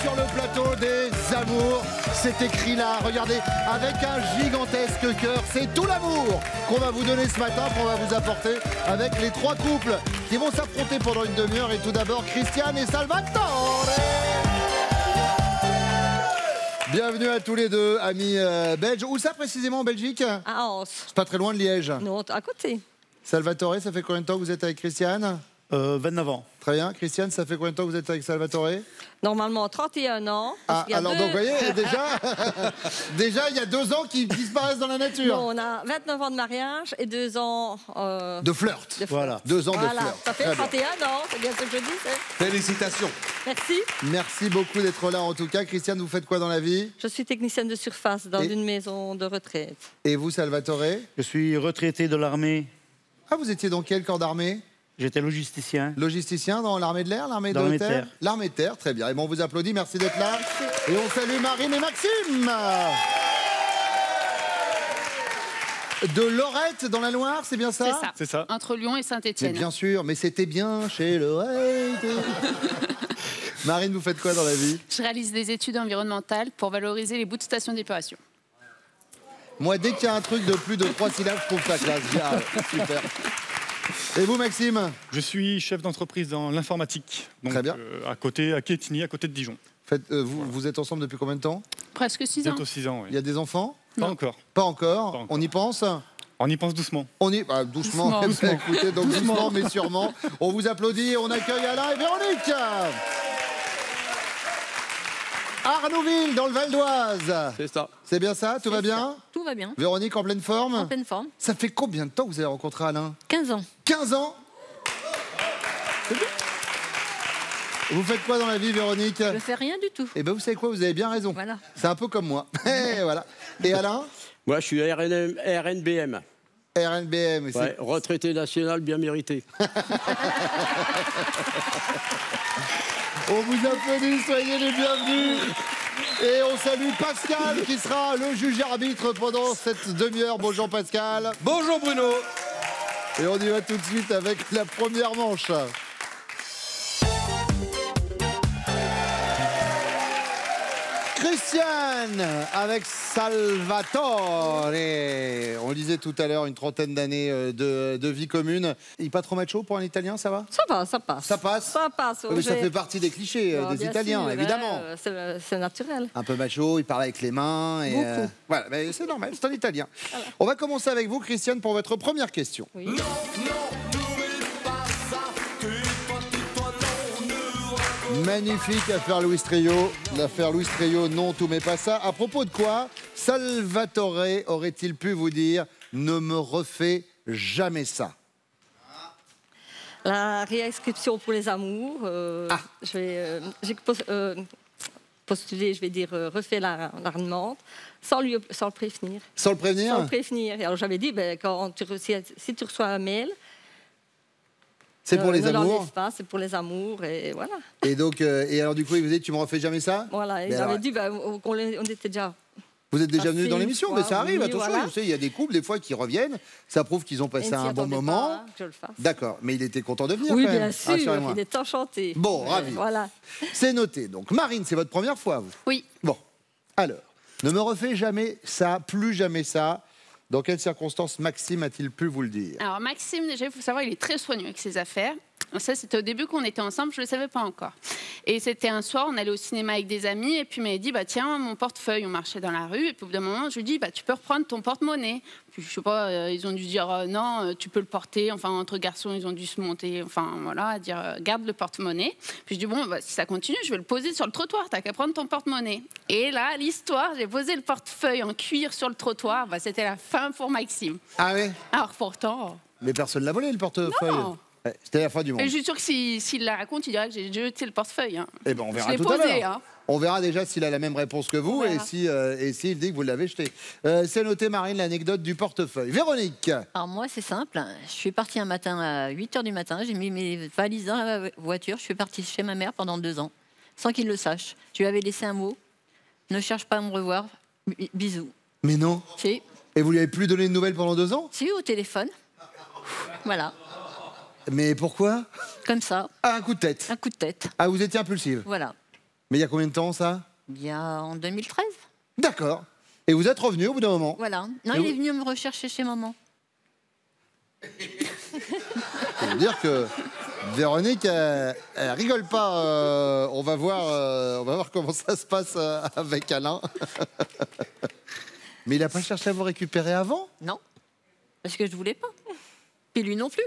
sur le plateau des amours. C'est écrit là, regardez, avec un gigantesque cœur. C'est tout l'amour qu'on va vous donner ce matin, qu'on va vous apporter avec les trois couples qui vont s'affronter pendant une demi-heure. Et tout d'abord, Christiane et Salvatore. Bienvenue à tous les deux, amis belges. Où ça précisément en Belgique? À Anse. C'est pas très loin de Liège. Non, à côté. Salvatore, ça fait combien de temps que vous êtes avec Christiane? 29 ans. Très bien. Christiane, ça fait combien de temps que vous êtes avec Salvatore? Normalement 31 ans. Ah, alors donc, vous voyez, déjà, il y a 2 ans qui disparaissent dans la nature. Non, on a 29 ans de mariage et 2 ans... De flirt. Voilà. 2 ans de Voilà, flirt. ça fait Très bien. 31 ans, c'est bien ce que je dis. Félicitations. Merci. Merci beaucoup d'être là en tout cas. Christiane, vous faites quoi dans la vie? Je suis technicienne de surface dans une maison de retraite. Et vous, Salvatore? Je suis retraité de l'armée. Ah, vous étiez dans quel corps d'armée? J'étais logisticien. Logisticien dans l'armée de l'air, l'armée de L'armée de terre? terre. L'armée de terre, très bien. Et bon, on vous applaudit, merci d'être là. Et on salue Marine et Maxime. De Lorette dans la Loire, c'est bien ça? C'est ça. C'est ça. Entre Lyon et Mais Saint-Étienne. bien sûr, mais c'était bien chez Lorette. Marine, vous faites quoi dans la vie? Je réalise des études environnementales pour valoriser les bouts de station d'épuration. Moi, dès qu'il y a un truc de plus de 3 syllabes, je trouve ça classe. Bien, super. Et vous, Maxime? Je suis chef d'entreprise dans l'informatique. Très bien. À côté, à Quetigny, à côté de Dijon. Vous êtes ensemble depuis combien de temps? Presque 6 ans. Bientôt 6 ans, oui. Il y a des enfants? Pas encore. Pas encore. Pas encore. On y pense? On y pense doucement. On y... doucement. Doucement. Écoutez, donc doucement, mais sûrement. On vous applaudit et on accueille Alain et Véronique. Arnouville, dans le Val d'Oise. C'est ça. C'est bien ça? Tout va bien? Tout va bien. Véronique, en pleine forme? En pleine forme. Ça fait combien de temps que vous avez rencontré Alain? 15 ans. 15 ans? C'est bien. Vous faites quoi dans la vie, Véronique? Je ne fais rien du tout. Eh bien, vous savez quoi? Vous avez bien raison. Voilà. C'est un peu comme moi. Et voilà. Et Alain? Moi, je suis RNBM. RNBM. c'est- Ouais, retraité national bien mérité. On vous applaudit, soyez les bienvenus. Et on salue Pascal qui sera le juge arbitre pendant cette demi-heure. Bonjour Pascal. Bonjour Bruno. Et on y va tout de suite avec la première manche. Christiane avec Salvatore. On le disait tout à l'heure, une trentaine d'années de vie commune. Il n'est pas trop macho pour un Italien, ça va? Ça passe, ça passe. Ça passe? Ça passe. Mais ça fait partie des clichés des Bien Italiens, sûr, évidemment. C'est naturel. Un peu macho, il parle avec les mains. Et, Beaucoup. voilà, mais c'est normal, c'est un Italien. On va commencer avec vous, Christiane, pour votre première question. Oui. Magnifique affaire Louis Trio. L'affaire Louis Trio, non, tout mais pas ça. À propos de quoi, Salvatore aurait-il pu vous dire « Ne me refais jamais ça ». La réinscription pour les amours. J'ai postulé, je vais dire, refait la demande sans le prévenir. Sans le prévenir? Sans le prévenir. Et alors j'avais dit, si tu reçois un mail, C'est pour les ne amours. l'enlève pas, c'est pour les amours, et voilà. Et donc, et alors du coup, il vous dit « Tu me refais jamais ça ?» Voilà, et Mais alors, j'avais dit, on était déjà... Vous êtes déjà passé venu dans une l'émission, fois, mais ça arrive, oui, attention, voilà. vous savez, il y a des couples, des fois, qui reviennent, ça prouve qu'ils ont Et passé ne s'y un bon attendait moment. pas que je le fasse. D'accord, mais il était content de venir Oui, quand même. bien sûr, Rassurez-moi. il est enchanté. Bon, ravi. Voilà. C'est noté. Donc, Marine, c'est votre première fois, vous? Oui. Bon, alors, ne me refais jamais ça, plus jamais ça. Dans quelles circonstances Maxime a-t-il pu vous le dire? Alors Maxime, déjà, il faut savoir, il est très soigneux avec ses affaires. Ça, c'était au début qu'on était ensemble, je ne le savais pas encore. Et c'était un soir, on allait au cinéma avec des amis, et puis il m'avait dit, bah, tiens, mon portefeuille, on marchait dans la rue, et puis au bout d'un moment, je lui dis, bah, tu peux reprendre ton porte-monnaie. Puis je sais pas, ils ont dû dire, non, tu peux le porter. Enfin, entre garçons, ils ont dû se monter, enfin, voilà, à dire, garde le porte-monnaie. Puis je dis, bon, bah, si ça continue, je vais le poser sur le trottoir, t'as qu'à prendre ton porte-monnaie. Et là, l'histoire, j'ai posé le portefeuille en cuir sur le trottoir, bah, c'était la fin pour Maxime. Ah oui? Alors pourtant... Mais personne ne l'a volé, le portefeuille. Non. Ouais, c'était la fin du monde. Et je suis sûre que s'il la raconte, il dirait que j'ai jeté le portefeuille. Hein. Eh ben, on Je verra l'ai tout à posé. l'heure. Hein. On verra déjà s'il a la même réponse que vous On et verra. s'il dit que vous l'avez jeté. C'est noté, Marine, l'anecdote du portefeuille. Véronique. Alors moi, c'est simple. Je suis partie un matin à 8 h du matin. J'ai mis mes valises dans la voiture. Je suis partie chez ma mère pendant 2 ans, sans qu'il le sache. Je lui avais laissé un mot. Ne cherche pas à me revoir. Bisous. Mais non. Si, Et vous lui avez plus donné de nouvelles pendant 2 ans? si, au téléphone. Voilà, Mais pourquoi? comme ça, Ah, un coup de tête. un coup de tête. Ah, vous étiez impulsive. Voilà. Mais il y a combien de temps ça? Il y a en 2013. D'accord. Et vous êtes revenu au bout d'un moment? Voilà. Non, Et il vous- est venu me rechercher chez maman. Ça veut dire que Véronique, elle rigole pas. On va voir comment ça se passe avec Alain. Mais il n'a pas cherché à vous récupérer avant? Non. Parce que je voulais pas. Et lui non plus.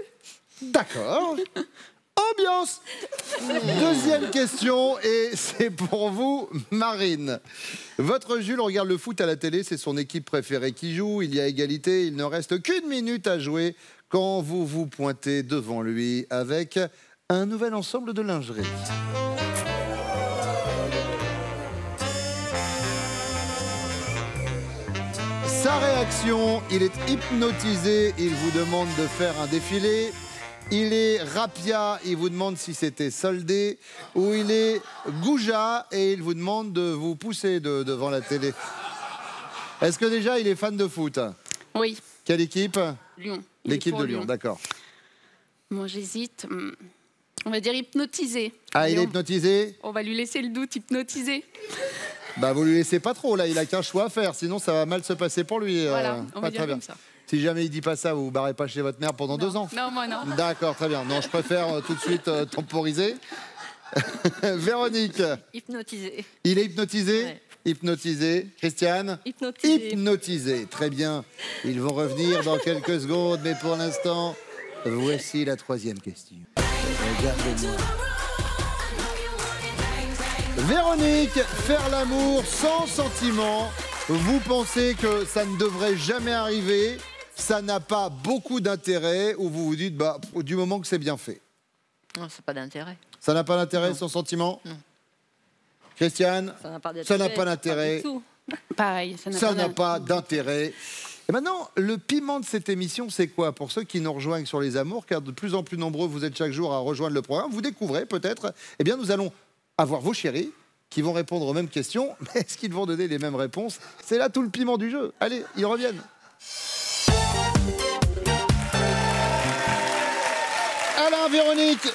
D'accord. Ambiance. Deuxième question, et c'est pour vous, Marine. Votre Jules regarde le foot à la télé, c'est son équipe préférée qui joue. Il y a égalité, il ne reste qu'une minute à jouer quand vous vous pointez devant lui avec un nouvel ensemble de lingerie. Sa réaction, il est hypnotisé, il vous demande de faire un défilé. Il est rapia, il vous demande si c'était soldé. Ou il est gouja et il vous demande de vous pousser devant la télé. Est-ce que déjà il est fan de foot? Oui, Quelle équipe? Lyon. Il est L'équipe pour de Lyon, d'accord. Moi, j'hésite. On va dire hypnotisé. Ah, il Allez, est hypnotisé? on va lui laisser le doute, hypnotisé. Bah vous lui laissez pas trop là, il a qu'un choix à faire, sinon ça va mal se passer pour lui. Voilà, on pas va dire très bien. comme ça. Si jamais il dit pas ça, vous vous barrez pas chez votre mère pendant 2 ans. Non, moi non. D'accord, très bien. Non, je préfère tout de suite temporiser. Véronique, Hypnotisé. il est hypnotisé? Ouais. Hypnotisé. Christiane? Hypnotisé. Hypnotisé. Très bien. Ils vont revenir dans quelques secondes, mais pour l'instant, voici la 3e question. Regardez-moi. Véronique, faire l'amour sans sentiment. Vous pensez que ça ne devrait jamais arriver, ça n'a pas beaucoup d'intérêt, ou vous vous dites, bah, du moment que c'est bien fait. Non, c'est pas d'intérêt. Ça n'a pas d'intérêt, sans sentiment? Non. Christiane? Ça n'a pas d'intérêt. Ça n'a pas d'intérêt. du tout. Pareil, Ça n'a pas d'intérêt. Et maintenant, le piment de cette émission, c'est quoi? Pour ceux qui nous rejoignent sur Les Amours, car de plus en plus nombreux, vous êtes chaque jour à rejoindre le programme, vous découvrez peut-être, eh bien, nous allons avoir vos chéris qui vont répondre aux mêmes questions, mais est-ce qu'ils vont donner les mêmes réponses? C'est là tout le piment du jeu. Allez, ils reviennent. Alain, Véronique,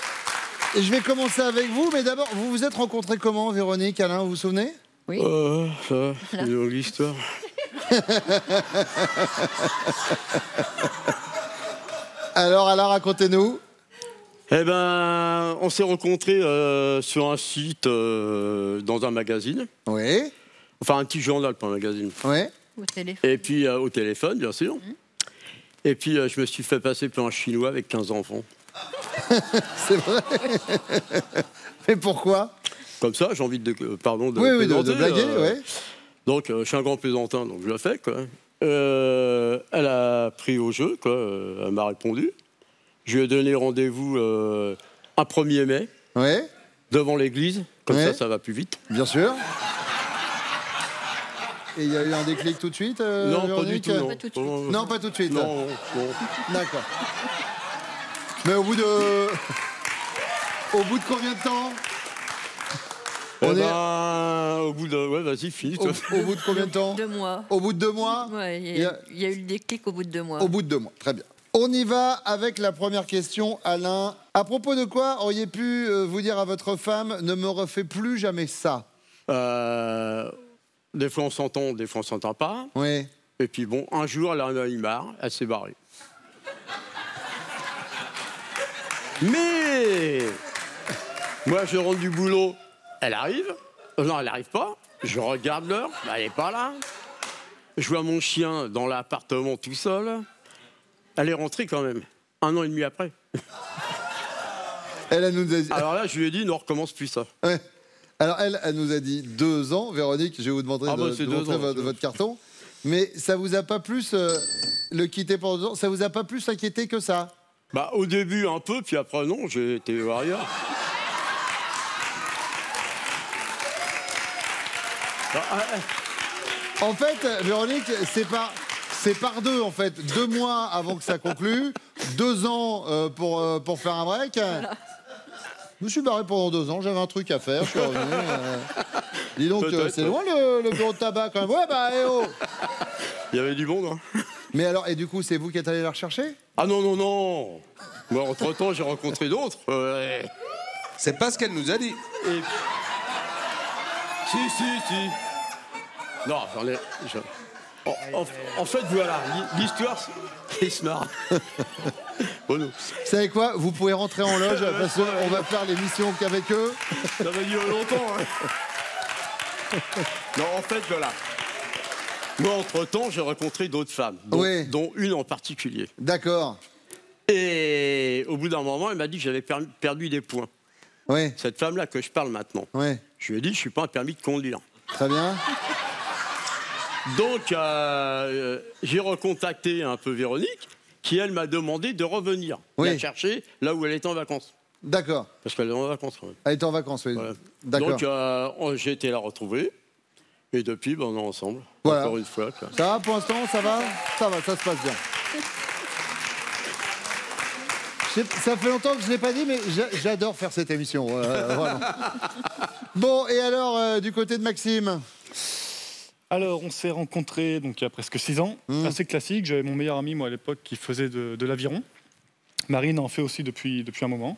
je vais commencer avec vous, mais d'abord, vous vous êtes rencontrés comment, Véronique, Alain, vous vous souvenez? Oui. Ça, c'est une longue histoire. Alors, Alain, racontez-nous. Eh ben, on s'est rencontrés sur un site, dans un magazine. Oui, Enfin, un petit journal, pas un magazine. oui. Au téléphone. Et puis, au téléphone, bien sûr. Et puis, je me suis fait passer pour un Chinois avec 15 enfants. C'est vrai. Mais pourquoi? Comme ça, j'ai envie de... pardon, de Oui, oui, de plaisanter, blaguer, oui. Donc, je suis un grand plaisantin, donc je le fais, quoi. Elle a pris au jeu, quoi. Elle m'a répondu. Je lui ai donné rendez-vous un 1er mai, Oui, devant l'église. Comme Ouais. ça va plus vite. bien sûr. Et il y a eu un déclic tout de suite, Non, pas du Véronique? tout, non. Pas tout de suite. Non, pas tout de suite. Non, non. D'accord. Mais au bout de combien de temps? Eh On est ben, au bout de... Ouais, vas-y, finis. toi. au bout de combien de temps? 2 mois. Au bout de 2 mois? Ouais, Il y a- il y a eu le déclic au bout de 2 mois. Au bout de 2 mois, très bien. On y va avec la première question, Alain. À propos de quoi auriez pu vous dire à votre femme, ne me refais plus jamais ça? Des fois, on s'entend, des fois, on s'entend pas. Oui. Et puis, bon, un jour, elle en a eu marre, elle s'est barrée. Mais moi, je rentre du boulot, elle arrive. Non, elle n'arrive pas. Je regarde l'heure, bah, elle n'est pas là. Je vois mon chien dans l'appartement tout seul. Elle est rentrée quand même, 1 an et demi après. Elle nous a dit... Alors là, je lui ai dit, ne recommence plus ça. Ouais. Alors elle nous a dit 2 ans. Véronique, je vais vous demander Ah bah, de c'est 2 montrer ans, votre carton. Mais ça vous a pas plus le quitter pendant 2 ans? Ça vous a pas plus inquiété que ça? Bah, au début, un peu, puis après, non, j'ai été ailleurs. En fait, Véronique, c'est par 2 en fait. 2 mois avant que ça conclue, 2 ans pour faire un break. Je me suis barré pendant 2 ans, j'avais un truc à faire, je suis revenu. Dis donc, Peut-être, c'est ouais. loin le bureau de tabac quand même. Ouais, bah, eh oh. Il y avait du monde, hein. Mais alors, et du coup, c'est vous qui êtes allé la rechercher? Ah non, non, non. Moi, entre-temps, j'ai rencontré d'autres. Ouais. C'est pas ce qu'elle nous a dit. Si. Non, j'en ai... En fait, voilà, l'histoire, il se marre. Bon, nous. Vous savez quoi? Vous pouvez rentrer en loge parce qu'on va faire l'émission qu'avec eux. Ça va durer longtemps. Hein. Non, en fait, voilà. Moi, entre-temps, j'ai rencontré d'autres femmes, dont une en particulier. D'accord. Et au bout d'un moment, elle m'a dit que j'avais perdu des points. Oui. Cette femme-là que je parle maintenant. Oui. Je lui ai dit, je ne suis pas un permis de conduire. Très bien. Donc, j'ai recontacté un peu Véronique, qui, elle, m'a demandé de revenir la chercher là où elle était en vacances. D'accord. Parce qu'elle est en vacances, quand même. Elle est en vacances, oui. Voilà. D'accord. Donc, j'ai été la retrouver. Et depuis, on est ensemble. Voilà. Encore une fois. Quoi. Ça va pour l'instant? Ça va? Ça va, ça se passe bien. Ça fait longtemps que je ne l'ai pas dit, mais j'adore faire cette émission. Vraiment. Bon, et alors, du côté de Maxime? Alors, on s'est rencontrés donc, il y a presque 6 ans. Assez classique. J'avais mon meilleur ami, moi, à l'époque, qui faisait de l'aviron. Marine en fait aussi depuis un moment.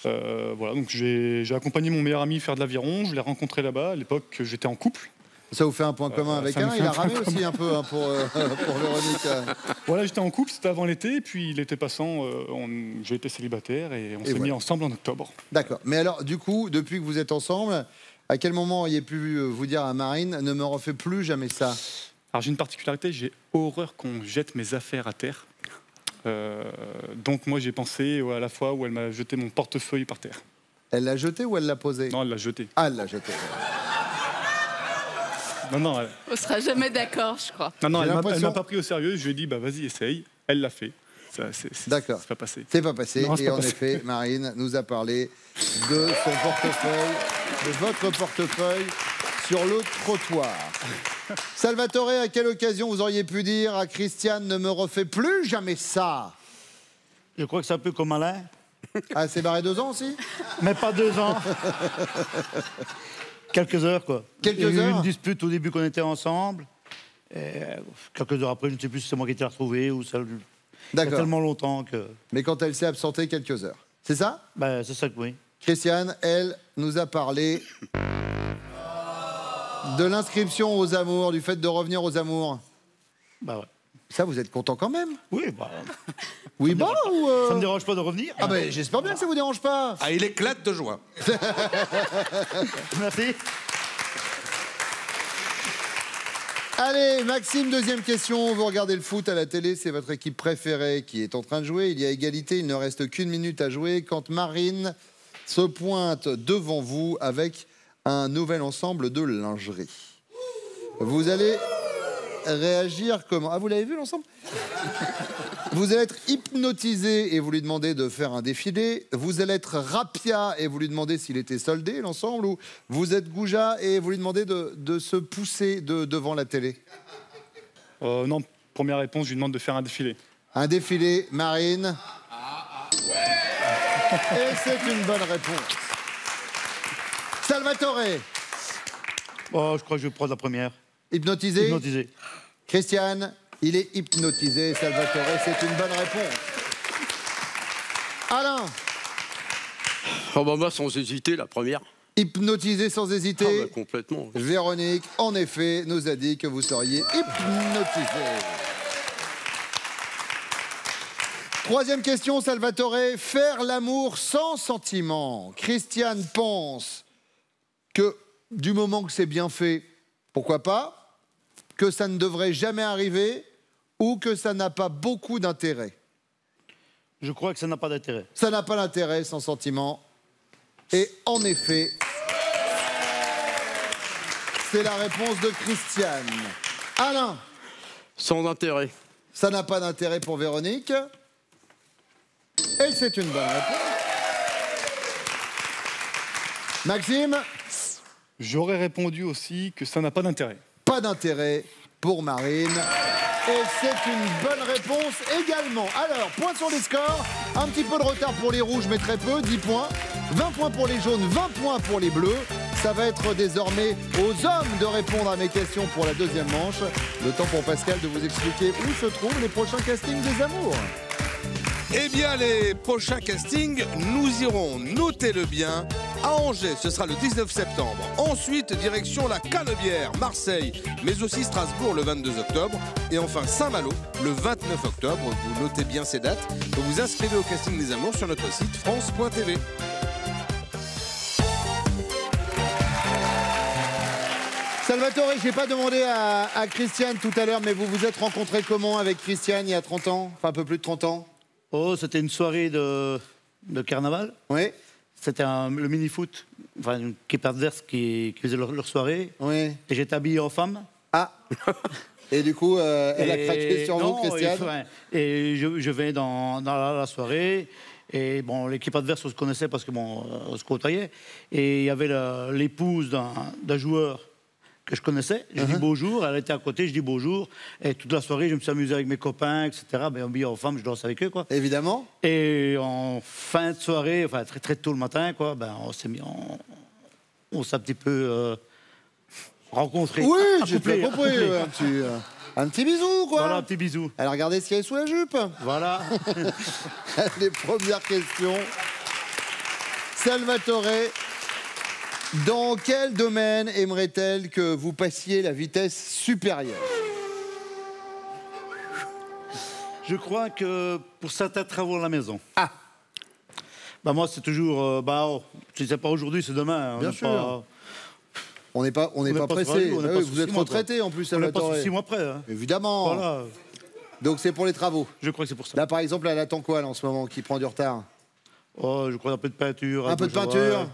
Voilà, donc j'ai accompagné mon meilleur ami faire de l'aviron. Je l'ai rencontré là-bas. À l'époque, j'étais en couple. Ça vous fait un point commun avec un? Il a ramé aussi un peu hein, pour Véronique. Voilà, j'étais en couple, c'était avant l'été, puis l'été passant, j'ai été célibataire et on s'est mis ensemble en octobre. D'accord. Mais alors, du coup, depuis que vous êtes ensemble, à quel moment auriez pu vous dire à Marine, ne me refais plus jamais ça? Alors j'ai une particularité, j'ai horreur qu'on jette mes affaires à terre. Donc moi j'ai pensé à la fois où elle m'a jeté mon portefeuille par terre. Elle l'a jeté ou elle l'a posé? Non, elle l'a jeté. Ah, elle l'a jeté. Non. On sera jamais d'accord, je crois. Non, elle m'a pas pris au sérieux. Je lui ai dit, vas-y, essaye. Elle l'a fait. D'accord. C'est pas passé. C'est pas passé. Non, et en effet, Marine nous a parlé de son portefeuille, de votre portefeuille sur le trottoir. Salvatore, à quelle occasion vous auriez pu dire à Christiane, ne me refais plus jamais ça? Je crois que c'est un peu comme Alain. Ah, c'est barré 2 ans aussi? Mais pas 2 ans. Quelques heures, quoi. Quelques Il y a eu heures? une dispute au début qu'on était ensemble. Et quelques heures après, je ne sais plus si c'est moi qui t'ai retrouvé ou ça. Il y a tellement longtemps que... Mais quand elle s'est absentée quelques heures. C'est ça? Ben, c'est ça que oui. Christiane, elle, nous a parlé de l'inscription aux amours, du fait de revenir aux amours. Bah ouais. Ça, vous êtes content quand même? Oui, bah... Oui, bah ou... Ça me dérange pas de revenir. Ah ben, j'espère bien que ça vous dérange pas. Ah, il éclate de joie. Merci. Allez, Maxime, deuxième question. Vous regardez le foot à la télé, c'est votre équipe préférée qui est en train de jouer. Il y a égalité, il ne reste qu'1 minute à jouer. Quand Marine se pointe devant vous avec un nouvel ensemble de lingerie, vous allez réagir comment? Ah, vous l'avez vu l'ensemble? Vous allez être hypnotisé et vous lui demandez de faire un défilé. Vous allez être rapia et vous lui demandez s'il était soldé, l'ensemble. Ou vous êtes goujat et vous lui demandez de se pousser devant la télé. Non, première réponse, je lui demande de faire un défilé. Un défilé, Marine. Et c'est une bonne réponse. Salvatore. Oh, je crois que je vais prendre la première. Hypnotisé. Hypnotisé. Christiane, il est hypnotisé. Salvatore, c'est une bonne réponse. Alain. Oh bah moi, sans hésiter, la première. Hypnotisé sans hésiter. Ah bah complètement. Véronique, en effet, nous a dit que vous seriez hypnotisé. Troisième question, Salvatore. Faire l'amour sans sentiment. Christiane pense que du moment que c'est bien fait, pourquoi pas? Que ça ne devrait jamais arriver ou que ça n'a pas beaucoup d'intérêt? Je crois que ça n'a pas d'intérêt. Ça n'a pas d'intérêt sans sentiment. Et en effet, c'est la réponse de Christiane. Alain. Sans intérêt. Ça n'a pas d'intérêt pour Véronique. Et c'est une bonne réponse. Maxime. J'aurais répondu aussi que ça n'a pas d'intérêt. Pas d'intérêt pour Marine. Et c'est une bonne réponse également. Alors, point sur les scores. Un petit peu de retard pour les rouges, mais très peu, 10 points. 20 points pour les jaunes, 20 points pour les bleus. Ça va être désormais aux hommes de répondre à mes questions pour la deuxième manche. Le temps pour Pascal de vous expliquer où se trouvent les prochains castings des amours. Eh bien, les prochains castings, nous irons, notez-le bien, À Angers, ce sera le 19 septembre. Ensuite, direction la Canebière, Marseille, mais aussi Strasbourg le 22 octobre. Et enfin Saint-Malo le 29 octobre. Vous notez bien ces dates. Vous vous inscrivez au casting des amours sur notre site france.tv. Salvatore, je n'ai pas demandé à Christiane tout à l'heure, mais vous vous êtes rencontrés comment avec Christiane il y a 30 ans? Enfin, un peu plus de 30 ans. Oh, c'était une soirée de carnaval. Oui. C'était le mini-foot, enfin une équipe adverse qui faisait leur soirée. Oui. Et j'étais habillé en femme. Ah. Et du coup, elle a craqué sur vous, Christiane. Et je vais dans la soirée. Et bon, l'équipe adverse, on se connaissait parce que bon, on se côtoyait. Et il y avait l'épouse d'un joueur que je connaissais. Je dis bonjour, elle était à côté, je dis bonjour. Et toute la soirée, je me suis amusé avec mes copains, etc. Ben, habillé en femme, je danse avec eux, quoi. Évidemment. Et en fin de soirée, enfin très très tôt le matin, quoi, ben, on s'est un petit peu rencontrés. Oui, j'ai bien compris. Un petit bisou, quoi. Voilà, un petit bisou. Elle a regardé ce qu'il y avait sous la jupe. Voilà. Les premières questions. Salvatore, dans quel domaine aimerait-elle que vous passiez la vitesse supérieure? Je crois que pour certains travaux à la maison. Ah. Bah moi, c'est toujours... si c'est pas aujourd'hui, c'est demain. Bien sûr. On n'est pas pressé. Vous êtes retraité en plus, Salvatore. On n'est pas 6 mois près. Hein. Évidemment. Voilà. Donc c'est pour les travaux. Je crois que c'est pour ça. Là, par exemple, elle attend quoi là, en ce moment qui prend du retard? Oh, je crois un peu de peinture. Un peu de peinture. Ouais.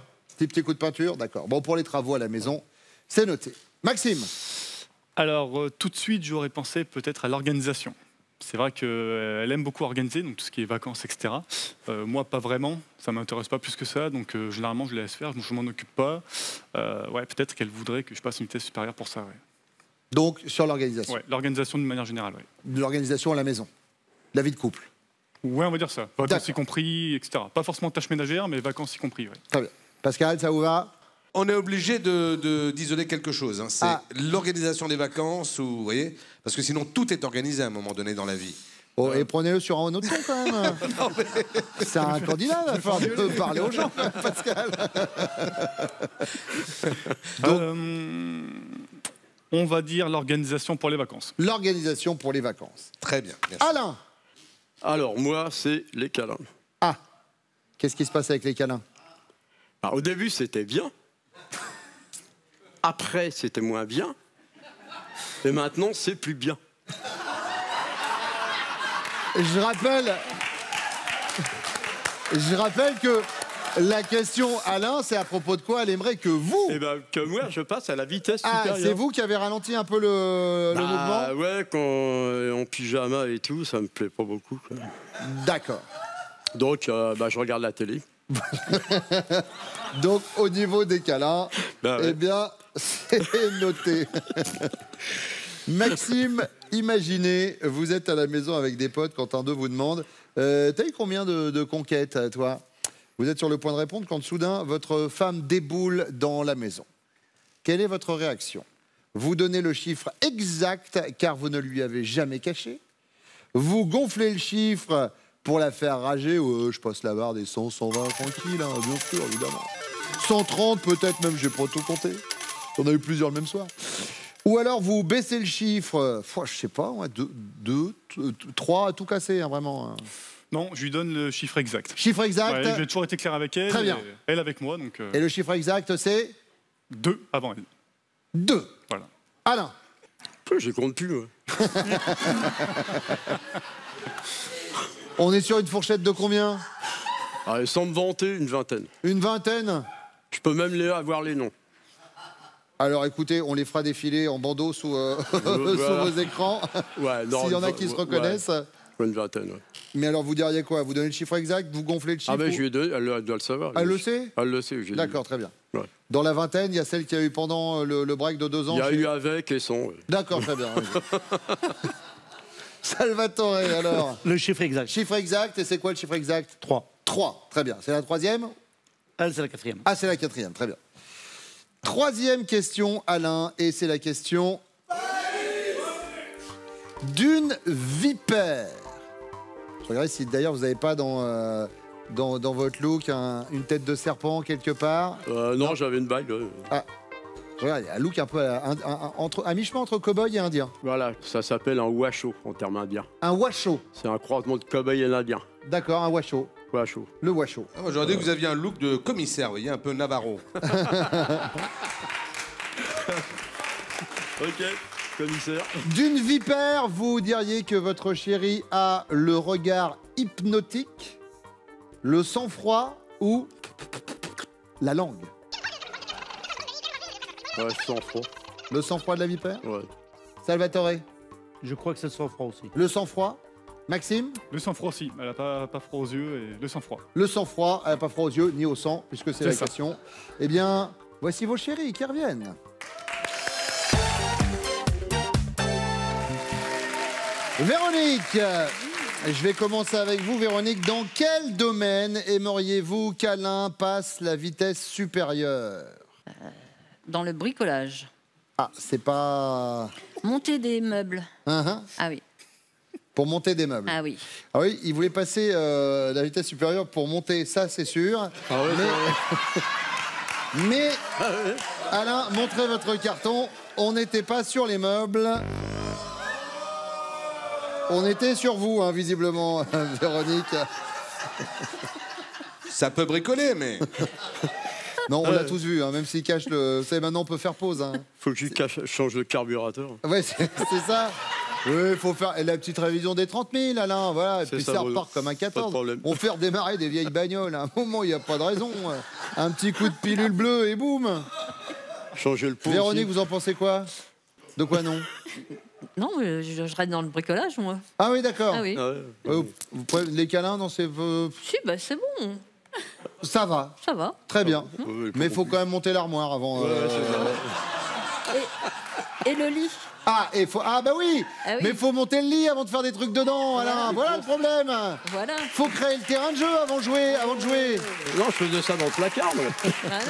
Petit coup de peinture, d'accord. Bon, pour les travaux à la maison, c'est noté. Maxime. Alors, tout de suite, j'aurais pensé peut-être à l'organisation. C'est vrai qu'elle aime beaucoup organiser, donc tout ce qui est vacances, etc. Moi, pas vraiment. Ça ne m'intéresse pas plus que ça. Donc, généralement, je la laisse faire. Je ne m'en occupe pas. Ouais, peut-être qu'elle voudrait que je passe une vitesse supérieure pour ça. Ouais. Donc, sur l'organisation. Ouais, l'organisation de manière générale. Ouais. De l'organisation à la maison. La vie de couple. Ouais, on va dire ça. Vacances y compris, etc. Pas forcément tâches ménagères, mais vacances y compris. Ouais. Très bien. Pascal, ça vous va? On est obligé d'isoler quelque chose. Hein. C'est l'organisation des vacances, vous voyez, parce que sinon tout est organisé à un moment donné dans la vie. Oh, et prenez-le sur un autre ton quand même. C'est un candidat, il va falloir parler aux gens, Pascal. Donc, on va dire l'organisation pour les vacances. L'organisation pour les vacances. Très bien. Alain. Alors, moi, c'est les câlins. Ah, qu'est-ce qui se passe avec les câlins? Alors, au début, c'était bien. Après, c'était moins bien. Et maintenant, c'est plus bien. Je rappelle que la question, Alain, c'est à propos de quoi elle aimerait que vous... Eh ben, que moi, je passe à la vitesse supérieure. Ah, c'est vous qui avez ralenti un peu le mouvement? Ouais, quand en pyjama et tout, ça me plaît pas beaucoup. D'accord. Donc, je regarde la télé. Donc, au niveau des câlins, eh bien, c'est noté. Maxime, imaginez, vous êtes à la maison avec des potes quand un d'eux vous demande t'as eu combien de conquêtes, toi? Vous êtes sur le point de répondre quand soudain, votre femme déboule dans la maison. Quelle est votre réaction? Vous donnez le chiffre exact car vous ne lui avez jamais caché? Vous gonflez le chiffre pour la faire rager? Je passe la barre des 100, 120 tranquille, hein, bien sûr, évidemment. 130 peut-être même, j'ai pas tout compté. On a eu plusieurs le même soir. Ou alors vous baissez le chiffre, je sais pas, 2, 3 à tout casser, hein, vraiment. Non, je lui donne le chiffre exact. Chiffre exact. Ouais, j'ai toujours été clair avec elle. Très bien. Elle avec moi. Donc, Et le chiffre exact, c'est 2 avant elle. 2. Voilà. Alain. Je compte plus. Ouais. On est sur une fourchette de combien? Allez, sans me vanter, une vingtaine. Une vingtaine? Je peux même avoir les noms. Alors écoutez, on les fera défiler en bandeau sous vos écrans. Ouais, s'il y en a qui se reconnaissent. Ouais, une vingtaine, ouais. Mais alors vous diriez quoi? Vous donnez le chiffre exact? Vous gonflez le chiffre? Ah ben je lui ai donné, elle doit le savoir. Elle le sait? Elle le sait, j'ai dit. D'accord, très bien. Ouais. Dans la vingtaine, il y a celle qui a eu pendant le break de 2 ans. Il y a eu avec et sans. Ouais. D'accord, très bien. Salvatore, alors. Le chiffre exact. Chiffre exact, et c'est quoi le chiffre exact? 3. 3, très bien. C'est la troisième? Elle, c'est la quatrième. Ah, c'est la quatrième, très bien. Troisième question, Alain, et c'est la question d'une vipère. Je regarde si d'ailleurs vous n'avez pas dans dans votre look, une tête de serpent quelque part. Non, j'avais une bague. Regarde, il y a un look un peu à mi-chemin entre cow-boy et indien. Voilà, ça s'appelle un washo en termes indiens. Un washo. C'est un croisement de cow-boy et l'indien. D'accord, un washo. Washo. Le washo. Ah, moi, j'aurais dit que vous aviez un look de commissaire, vous voyez, un peu Navarro. Ok, commissaire. D'une vipère, vous diriez que votre chérie a le regard hypnotique, le sang-froid ou la langue? Ouais, sang-froid. Le sang-froid de la vipère? Ouais. Salvatore? Je crois que c'est sans froid aussi. Le sang-froid? Maxime? Le sang-froid aussi. Elle n'a pas froid aux yeux et le sang-froid. Le sang-froid, elle n'a pas froid aux yeux ni au sang, puisque c'est la ça. question. Eh bien, voici vos chéris qui reviennent. Véronique, je vais commencer avec vous, Véronique. Dans quel domaine aimeriez-vous qu'Alain passe la vitesse supérieure? Dans le bricolage. Ah, c'est pas... Monter des meubles. Hein, Ah oui. pour monter des meubles. Ah oui. Ah oui, il voulait passer la vitesse supérieure pour monter, ça c'est sûr. Ah ouais, Mais Alain, montrez votre carton. On n'était pas sur les meubles. On était sur vous, hein, visiblement, Véronique. Ça peut bricoler, mais... Non, on l'a tous vu, hein, même s'il cache le... Vous savez, maintenant, on peut faire pause. Hein. Faut que je change le carburateur. Ouais, c'est ça. Oui, il faut faire la petite révision des 30 000, Alain. Voilà, et puis ça repart comme un 14. On fait redémarrer des vieilles bagnoles. À un moment, il n'y a pas de raison. Un petit coup de pilule bleue et boum. Changer le pot. Véronique, aussi. vous en pensez quoi? De quoi non? Non, je reste dans le bricolage, moi. Ah oui, d'accord. Ah oui. Ah ouais. Vous pouvez- les câlins, non, c'est... Si, bah c'est bon. Ça va, Ça va. très bien. Ouais, Mais il faut quand même monter l'armoire avant. Et le lit. Ah, bah oui, Ah oui. mais il faut monter le lit avant de faire des trucs dedans, Alain. Voilà le problème. Voilà. Faut créer le terrain de jeu avant de jouer. Non, je faisais ça dans le placard. moi. Voilà.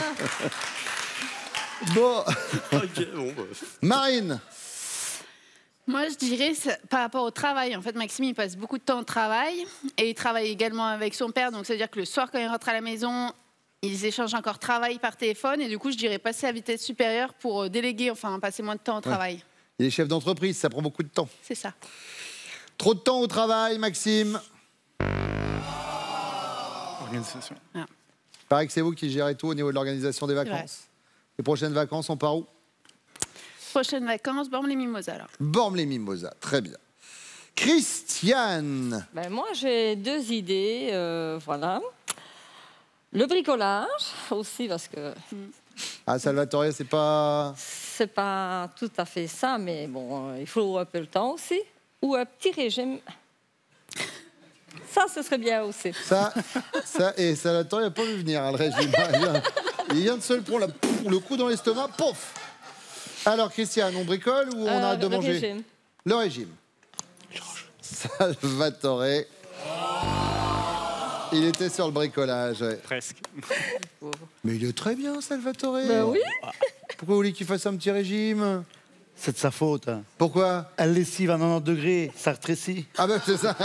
Bon, Ok, bon, bah. Marine. Moi, je dirais par rapport au travail. En fait, Maxime, il passe beaucoup de temps au travail et il travaille également avec son père. Donc, ça veut dire que le soir, quand il rentre à la maison, ils échangent encore travail par téléphone. Et du coup, je dirais passer à vitesse supérieure pour déléguer, enfin, passer moins de temps au travail. Il est chef d'entreprise, ça prend beaucoup de temps. C'est ça. Trop de temps au travail, Maxime. Organisation. Il paraît que c'est vous qui gérez tout au niveau de l'organisation des vacances. Les prochaines vacances, on part où? Prochaine vacances, Bormes-les-Mimosas, alors. Bormes-les-Mimosas, très bien. Christiane. Ben, moi, j'ai deux idées. Voilà. Le bricolage aussi, parce que Ah, Salvatore, c'est pas... c'est pas tout à fait ça, mais bon, il faut un peu le temps aussi. Ou un petit régime. Ça, ce serait bien aussi. Ça, et Salvatore, il n'a pas vu venir, hein, le régime. Il vient de se le prendre, là, pouf, le coup dans l'estomac, pouf. Alors, Christiane, on bricole ou on arrête de le manger? régime. Le régime. Salvatore. Il était sur le bricolage. Ouais. Presque. Mais il est très bien, Salvatore. Ben oui. Pourquoi vous voulez qu'il fasse un petit régime? C'est de sa faute. Hein. Pourquoi? Elle lessive à 90 degrés, ça rétrécit. Ah ben c'est ça.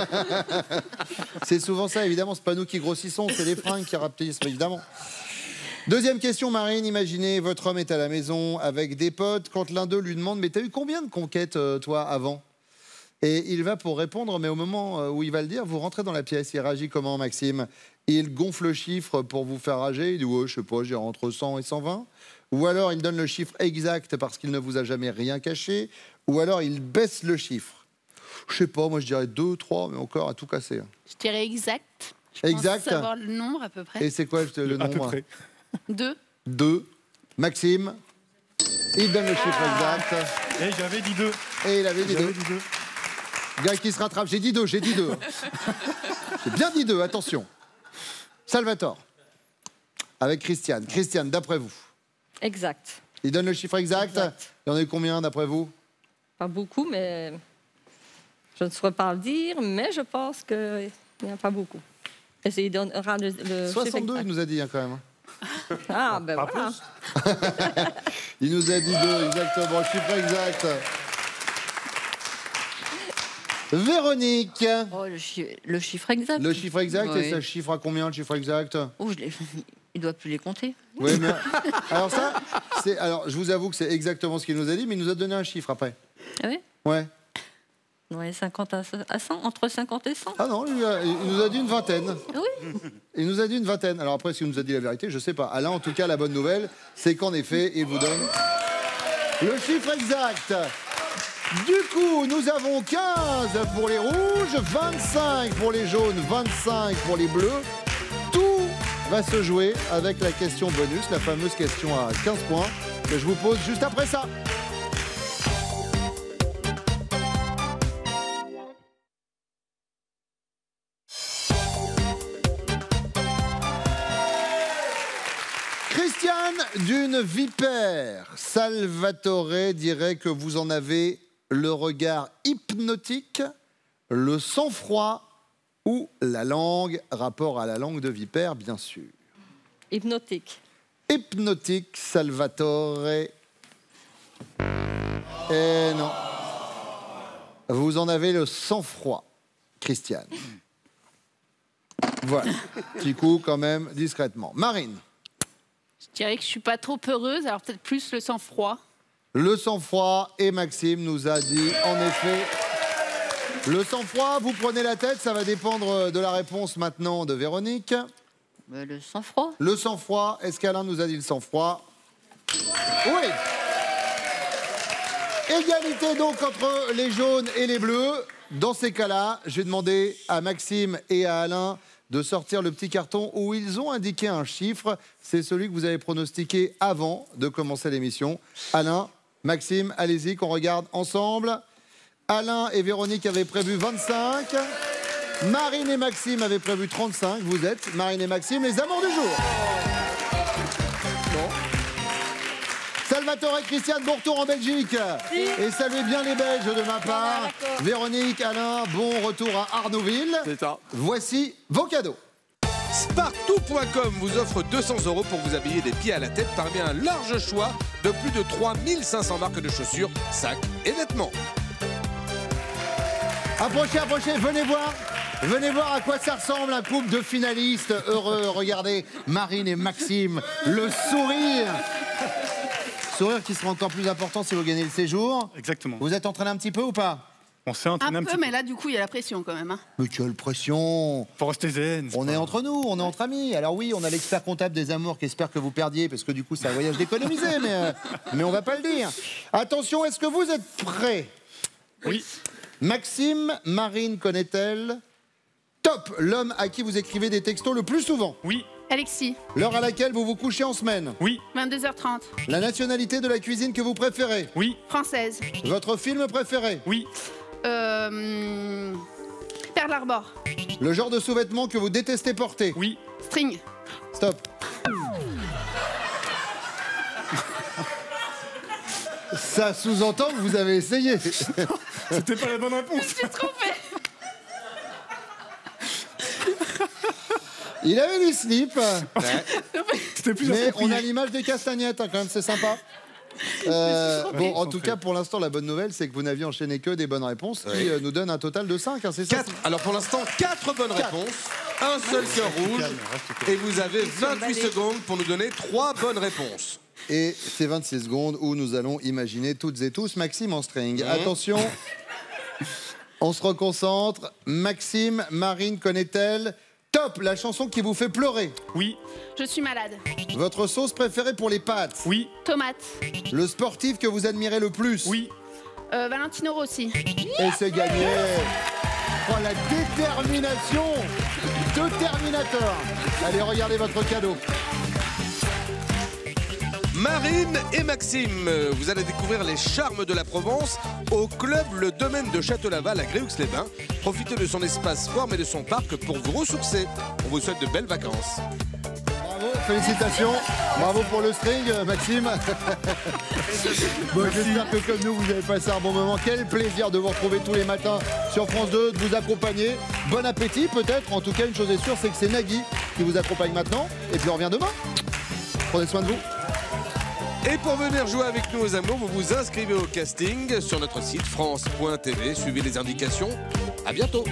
C'est souvent ça, évidemment. C'est pas nous qui grossissons, c'est les fringues qui rapetissent, évidemment. Deuxième question, Marine. Imaginez, votre homme est à la maison avec des potes. Quand l'un d'eux lui demande, mais t'as eu combien de conquêtes, toi, avant? Et il va pour répondre, mais au moment où il va le dire, vous rentrez dans la pièce. Il réagit comment, Maxime? Il gonfle le chiffre pour vous faire rager. Il dit, ouais, je sais pas, j'ai entre 100 et 120. Ou alors, il donne le chiffre exact parce qu'il ne vous a jamais rien caché. Ou alors, il baisse le chiffre. Je sais pas, moi, je dirais 2, 3, mais encore à tout casser. Je dirais exact. Je Exact. pense savoir le nombre, à peu près. Et c'est quoi le À peu nombre? près. 2. 2. Maxime. Il donne le chiffre exact. Et j'avais dit 2. Et il avait dit 2. J'avais dit 2. Gars qui se rattrape. J'ai dit 2, j'ai dit 2. J'ai bien dit 2, attention. Salvatore. Avec Christiane. Christiane, d'après vous, Exact. il donne le chiffre exact. Exact. Il y en a eu combien, d'après vous? Pas beaucoup, mais je ne saurais pas le dire, mais je pense qu'il n'y en a pas beaucoup. Et il donnera le chiffre 62, il exact. nous a dit hein, quand même. Ah, ben Pas voilà. Il nous a dit 2, exactement. Chiffre exact. Véronique. Oh, le chiffre exact. Le chiffre exact, Oui. et ça chiffre à combien, le chiffre exact? Oh, il doit plus les compter. Oui, mais... Alors ça, alors je vous avoue que c'est exactement ce qu'il nous a dit, mais il nous a donné un chiffre après. Ah oui? Ouais. Ouais, 50 à 100, entre 50 et 100. Ah non, il nous a dit une vingtaine. Oui. Il nous a dit une vingtaine. Alors après, s'il nous a dit la vérité, je sais pas. Alain, en tout cas, la bonne nouvelle, c'est qu'en effet, il vous donne le chiffre exact. Du coup, nous avons 15 pour les rouges, 25 pour les jaunes, 25 pour les bleus. Tout va se jouer avec la question bonus, la fameuse question à 15 points, que je vous pose juste après ça. Christiane d'une vipère. Salvatore dirait que vous en avez le regard hypnotique, le sang-froid ou la langue, rapport à la langue de vipère, bien sûr. Hypnotique. Hypnotique, Salvatore. Eh non. Vous en avez le sang-froid, Christiane. Voilà. Petit coup, quand même, discrètement. Marine. Je dirais que je suis pas trop heureuse, alors peut-être plus le sang-froid. Le sang-froid, et Maxime nous a dit, en effet, le sang-froid, vous prenez la tête, ça va dépendre de la réponse maintenant de Véronique. Le sang-froid. Le sang-froid, est-ce qu'Alain nous a dit le sang-froid? Oui. Égalité donc entre les jaunes et les bleus. Dans ces cas-là, je vais demander à Maxime et à Alain de sortir le petit carton où ils ont indiqué un chiffre. C'est celui que vous avez pronostiqué avant de commencer l'émission. Alain, Maxime, allez-y, qu'on regarde ensemble. Alain et Véronique avaient prévu 25. Marine et Maxime avaient prévu 35. Vous êtes, Marine et Maxime, les amours du jour. Bon. Salvatore et Christiane, bon retour en Belgique. Et saluez bien les Belges de ma part. Véronique, Alain, bon retour à Arnouville. C'est ça. Voici vos cadeaux. Spartou.com vous offre 200 € pour vous habiller des pieds à la tête parmi un large choix de plus de 3500 marques de chaussures, sacs et vêtements. Approchez, approchez, venez voir. Venez voir à quoi ça ressemble un couple de finalistes heureux. Regardez, Marine et Maxime, le sourire. Sourire qui sera encore plus important si vous gagnez le séjour. Exactement. Vous êtes entraîné un petit peu ou pas? On s'est entraîné Un petit peu, mais là, du coup, il y a la pression quand même. Hein. Mais quelle pression! Faut rester zen. On est entre nous, on est entre amis. Alors oui, on a l'expert comptable des amours qui espère que vous perdiez, parce que du coup, c'est un voyage d'économiser, mais on va pas le dire. Attention, est-ce que vous êtes prêts? Oui. Maxime, Marine connaît-elle? Top, l'homme à qui vous écrivez des textos le plus souvent. Oui. Alexis, L'heure à laquelle vous vous couchez en semaine. Oui. 22h30. La nationalité de la cuisine que vous préférez. Oui. Française. Votre film préféré. Oui. Pearl Harbor. Le genre de sous-vêtements que vous détestez porter. Oui. String. Stop. Ça sous-entend que vous avez essayé. C'était pas la bonne réponse. Je suis trompée. Il avait du slip, C'était plus mais on approprié. a l'image des castagnettes hein, quand même, c'est sympa. Bon, en tout cas, pour l'instant, la bonne nouvelle, c'est que vous n'aviez enchaîné que des bonnes réponses qui nous donnent un total de 5, hein, c'est ça? 4. Alors pour l'instant, 4 bonnes réponses, un seul cœur rouge, et vous avez 28 secondes pour nous donner 3 bonnes réponses. Et c'est 26 secondes où nous allons imaginer toutes et tous Maxime en string. Attention, on se reconcentre. Maxime, Marine connaît-elle? Top, la chanson qui vous fait pleurer. Oui. Je suis malade. Votre sauce préférée pour les pâtes. Oui. Tomate. Le sportif que vous admirez le plus. Oui. Valentino Rossi. Et c'est gagné. Oh, la détermination de Terminator. Allez, regardez votre cadeau. Marine et Maxime, vous allez découvrir les charmes de la Provence au club Le Domaine de Château-Laval à Gréoux-les-Bains. Profitez de son espace forme et de son parc pour vous ressourcer. On vous souhaite de belles vacances. Bravo, félicitations. Bravo pour le string, Maxime. Bon, j'espère que comme nous, vous avez passé un bon moment. Quel plaisir de vous retrouver tous les matins sur France 2, de vous accompagner. Bon appétit peut-être. En tout cas, une chose est sûre, c'est que c'est Nagui qui vous accompagne maintenant. Et puis on revient demain. Prenez soin de vous. Et pour venir jouer avec nous aux amours, vous vous inscrivez au casting sur notre site France.tv. Suivez les indications. À bientôt.